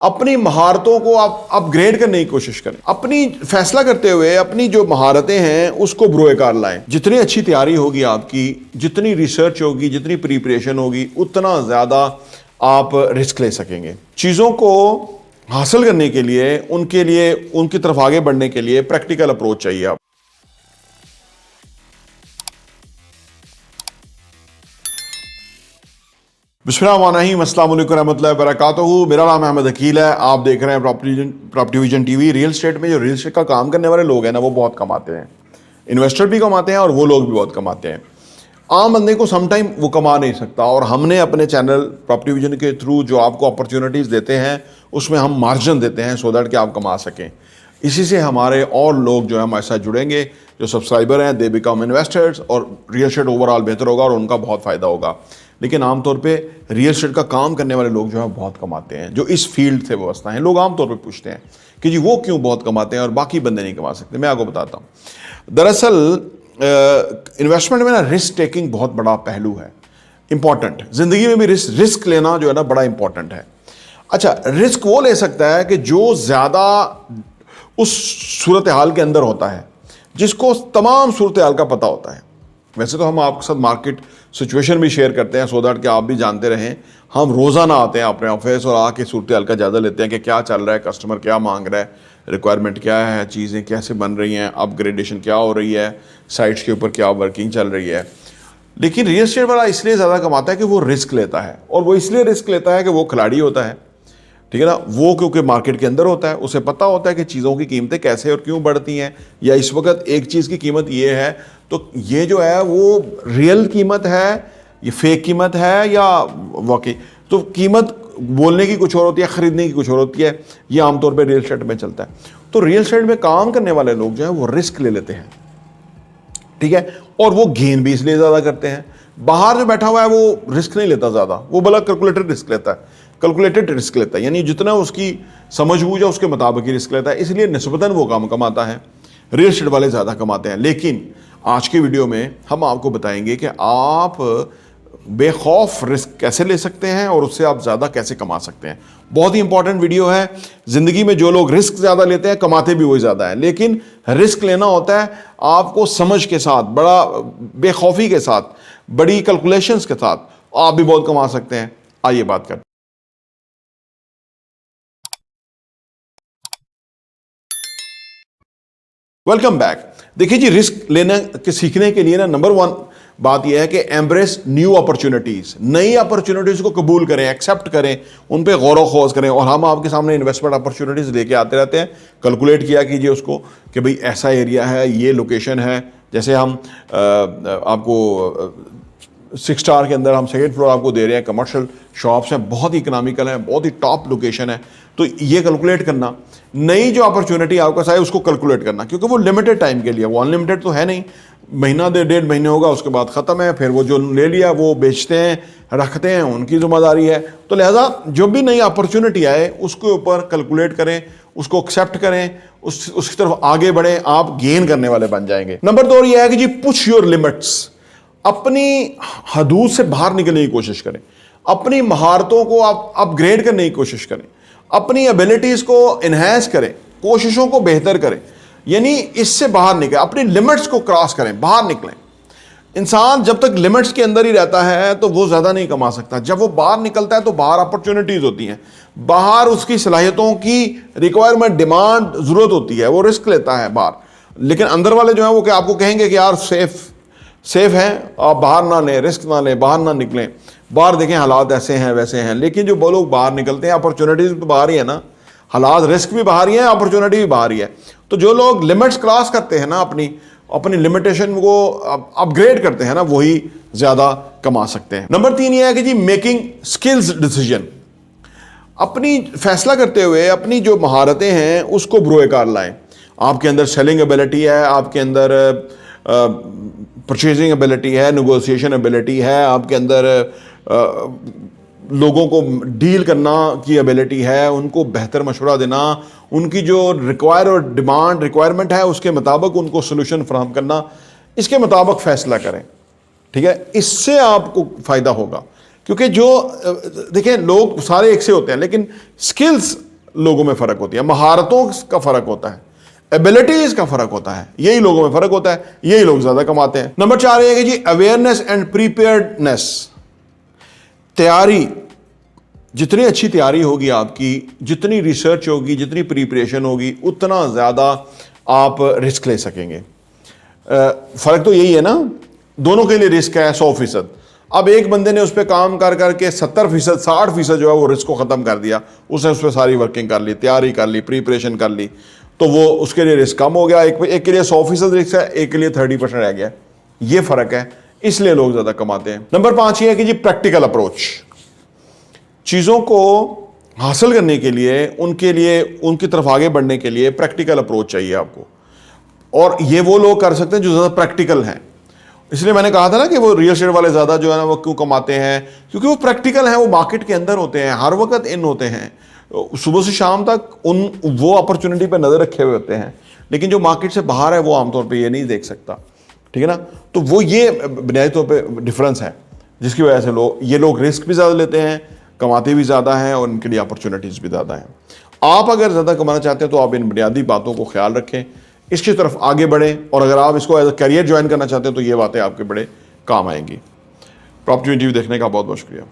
अपनी महारतों को आप अपग्रेड करने की कोशिश करें। अपनी फैसला करते हुए अपनी जो महारतें हैं उसको बुरोकार लाएं। जितनी अच्छी तैयारी होगी आपकी, जितनी रिसर्च होगी, जितनी प्रिपरेशन होगी, उतना ज़्यादा आप रिस्क ले सकेंगे। चीज़ों को हासिल करने के लिए उनकी तरफ आगे बढ़ने के लिए प्रैक्टिकल अप्रोच चाहिए। आप बिस्मिल्लाहिर्रहमानिर्रहीम, अस्सलाम वालेकुम रहमतुल्लाहि व बरकातहू। मेरा नाम अहमद अकील है। आप देख रहे हैं property vision TV. Real estate में जो रियल एस्टेट का काम करने वाले लोग हैं ना, वो बहुत कमाते हैं। इन्वेस्टर भी कमाते हैं और वो लोग भी बहुत कमाते हैं। आम बंदे को समटाइम वो कमा नहीं सकता, और हमने अपने चैनल प्रॉपर्टी विजन के थ्रू जो आपको अपॉर्चुनिटीज़ देते हैं उसमें हम मार्जिन देते हैं सो दैट कि आप कमा सकें। इसी से हमारे और लोग जो है हमारे साथ जुड़ेंगे, जो सब्सक्राइबर हैं, दे बिकम इन्वेस्टर्स, और रियल एस्टेट ओवरऑल बेहतर होगा और उनका बहुत फ़ायदा होगा। लेकिन आमतौर पे रियल एस्टेट का काम करने वाले लोग जो है बहुत कमाते हैं, जो इस फील्ड से व्यवस्था हैं। लोग आमतौर पे पूछते हैं कि जी वो क्यों बहुत कमाते हैं और बाकी बंदे नहीं कमा सकते। मैं आपको बताता हूँ। दरअसल इन्वेस्टमेंट में ना रिस्क टेकिंग बहुत बड़ा पहलू है, इंपॉर्टेंट। ज़िंदगी में भी रिस्क लेना जो है ना बड़ा इंपॉर्टेंट है। अच्छा, रिस्क वो ले सकता है कि जो ज़्यादा उस सूरत हाल के अंदर होता है, जिसको तमाम सूरत हाल का पता होता है। वैसे तो हम आपके साथ मार्केट सिचुएशन भी शेयर करते हैं सो दैट कि आप भी जानते रहें। हम रोज़ाना आते हैं अपने ऑफिस और आके सूरत हाल का जायज़ा लेते हैं कि क्या चल रहा है, कस्टमर क्या मांग रहा है, रिक्वायरमेंट क्या है, चीज़ें कैसे बन रही हैं, अपग्रेडेशन क्या हो रही है, साइट्स के ऊपर क्या वर्किंग चल रही है। लेकिन रियल एस्टेट वाला इसलिए ज़्यादा कमाता है कि वो रिस्क लेता है, और वो इसलिए रिस्क लेता है कि वो खिलाड़ी होता है, ठीक है ना। वो क्योंकि मार्केट के अंदर होता है, उसे पता होता है कि चीज़ों की कीमतें कैसे और क्यों बढ़ती हैं, या इस वक्त एक चीज़ की कीमत ये है तो ये जो है वो रियल कीमत है, ये फेक कीमत है या वाकई। तो कीमत बोलने की कुछ और होती है, ख़रीदने की कुछ और होती है। ये आमतौर पर रियल एस्टेट में चलता है। तो रियल एस्टेट में काम करने वाले लोग जो है वो रिस्क ले लेते हैं, ठीक है, और वो गेन भी इसलिए ज़्यादा करते हैं। बाहर जो बैठा हुआ है वो रिस्क नहीं लेता ज़्यादा, वो बड़ा कैलकुलेटेड रिस्क लेता है, कैलकुलेटेड रिस्क लेता है, यानी जितना उसकी समझ बूझ है उसके मुताबिक ही रिस्क लेता है, इसलिए निस्बतन वो कम कमाता है। रियल एस्टेट वाले ज़्यादा कमाते हैं। लेकिन आज की वीडियो में हम आपको बताएंगे कि आप बेखौफ रिस्क कैसे ले सकते हैं और उससे आप ज़्यादा कैसे कमा सकते हैं। बहुत ही इंपॉर्टेंट वीडियो है। ज़िंदगी में जो लोग रिस्क ज़्यादा लेते हैं कमाते भी वही ज़्यादा है, लेकिन रिस्क लेना होता है आपको समझ के साथ, बड़ा बेखौफी के साथ, बड़ी कैलकुलेशंस के साथ, आप भी बहुत कमा सकते हैं। आइए बात करते हैं। Welcome back. देखिए जी, रिस्क लेने के सीखने के लिए ना नंबर वन बात यह है कि एम्ब्रेस न्यू अपॉर्चुनिटीज़। नई अपॉर्चुनिटीज़ को कबूल करें, एक्सेप्ट करें, उन पे गौर व खोज करें। और हम आपके सामने इन्वेस्टमेंट अपॉर्चुनिटीज़ लेके आते रहते हैं। कैलकुलेट किया कीजिए उसको कि भाई ऐसा एरिया है, ये लोकेशन है। जैसे हम आपको 6 स्टार के अंदर हम सेकंड फ्लोर आपको दे रहे हैं, कमर्शियल शॉप्स हैं, बहुत ही इकोनॉमिकल हैं, बहुत ही टॉप लोकेशन है। तो ये कैलकुलेट करना, नई जो अपॉर्चुनिटी आपके पास आए उसको कैलकुलेट करना, क्योंकि वो लिमिटेड टाइम के लिए, वो अनलिमिटेड तो है नहीं। महीना 1.5 महीने होगा, उसके बाद ख़त्म है। फिर वो जो ले लिया वो बेचते हैं, रखते हैं, उनकी जिम्मेदारी है। तो लिहाजा जो भी नई अपॉर्चुनिटी आए उसके ऊपर कैलकुलेट करें, उसको एक्सेप्ट करें, उसकी तरफ आगे बढ़ें, आप गेन करने वाले बन जाएंगे। नंबर 2 ये है कि जी पुश योर लिमिट्स। अपनी हदूद से बाहर निकलने की कोशिश करें, अपनी महारतों को आप अपग्रेड करने की कोशिश करें, अपनी एबिलिटीज़ को इन्हेंस करें, कोशिशों को बेहतर करें, यानी इससे बाहर निकलें, अपनी लिमिट्स को क्रॉस करें, बाहर निकलें। इंसान जब तक लिमिट्स के अंदर ही रहता है तो वो ज़्यादा नहीं कमा सकता। जब वो बाहर निकलता है तो बाहर अपॉर्चुनिटीज़ होती हैं, बाहर उसकी सलाहियतों की रिक्वायरमेंट, डिमांड, ज़रूरत होती है, वो रिस्क लेता है बाहर। लेकिन अंदर वाले जो है वो क्या आपको कहेंगे कि यार सेफ हैं, आप बाहर ना लें, रिस्क ना लें, बाहर ना निकलें, बाहर देखें हालात ऐसे हैं वैसे हैं। लेकिन जो वो लोग बाहर निकलते हैं, अपॉर्चुनिटीज़ तो बाहर ही है ना, हालात रिस्क भी बाहर ही है, अपॉर्चुनिटी भी बाहर ही है। तो जो लोग लिमिट्स क्रॉस करते हैं ना, अपनी लिमिटेशन को अपग्रेड करते हैं ना, वही ज़्यादा कमा सकते हैं। नंबर 3 ये है कि जी मेकिंग स्किल्स डिसीजन। अपनी फैसला करते हुए अपनी जो महारतें हैं उसको बुरोकार लाएं। आपके अंदर सेलिंग एबिलिटी है, आपके अंदर परचेजिंग एबिलिटी है, नेगोशिएशन एबिलिटी है, आपके अंदर लोगों को डील करना की एबिलिटी है, उनको बेहतर मशवरा देना, उनकी जो रिक्वायरमेंट है उसके मुताबिक उनको सोल्यूशन फराहम करना, इसके मुताबिक फ़ैसला करें, ठीक है। इससे आपको फ़ायदा होगा, क्योंकि जो देखें लोग सारे एक से होते हैं, लेकिन स्किल्स लोगों में फ़र्क होती है, महारतों का फ़र्क होता है, एबिलिटीज़ का फ़र्क होता है, यही लोगों में फ़र्क होता है, यही लोग ज़्यादा कमाते हैं। नंबर 4 ये है कि जी अवेयरनेस एंड प्रीपेयर्डनेस, तैयारी, जितनी अच्छी तैयारी होगी आपकी, जितनी रिसर्च होगी, जितनी प्रिपरेशन होगी, उतना ज़्यादा आप रिस्क ले सकेंगे। फ़र्क तो यही है ना, दोनों के लिए रिस्क है 100%। अब एक बंदे ने उस पर काम कर करके 70%, 60% जो है वो रिस्क को ख़त्म कर दिया, उसने उस पर सारी वर्किंग कर ली, तैयारी कर ली, प्रिपरेशन कर ली, तो वो उसके लिए रिस्क कम हो गया। एक के लिए 100% रिस्क है, एक के लिए 30% रह गया। ये फ़र्क है, इसलिए लोग ज़्यादा कमाते हैं। नंबर 5 ये है कि जी प्रैक्टिकल अप्रोच, चीज़ों को हासिल करने के लिए, उनकी तरफ आगे बढ़ने के लिए प्रैक्टिकल अप्रोच चाहिए आपको, और ये वो लोग कर सकते हैं जो ज़्यादा प्रैक्टिकल हैं। इसलिए मैंने कहा था ना कि वो रियल एस्टेट वाले ज़्यादा जो है ना वो क्यों कमाते हैं, क्योंकि वो प्रैक्टिकल हैं, वो मार्केट के अंदर होते हैं, हर वक्त इन होते हैं, सुबह से शाम तक वो अपॉर्चुनिटी पे नज़र रखे हुए होते हैं। लेकिन जो मार्केट से बाहर है वो आमतौर पे ये नहीं देख सकता, ठीक है ना। तो वो ये बुनियादी तौर पे डिफरेंस है जिसकी वजह से ये लोग रिस्क भी ज़्यादा लेते हैं, कमाते भी ज़्यादा हैं, और उनके लिए अपॉर्चुनिटीज़ भी ज़्यादा हैं। आप अगर ज़्यादा कमाना चाहते हैं तो आप इन बुनियादी बातों को ख्याल रखें, इसकी तरफ आगे बढ़ें, और अगर आप इसको एज अ करियर ज्वाइन करना चाहते हैं तो ये बातें आपके बड़े काम आएंगी। प्रॉपर्टी टीवी देखने का बहुत बहुत शुक्रिया।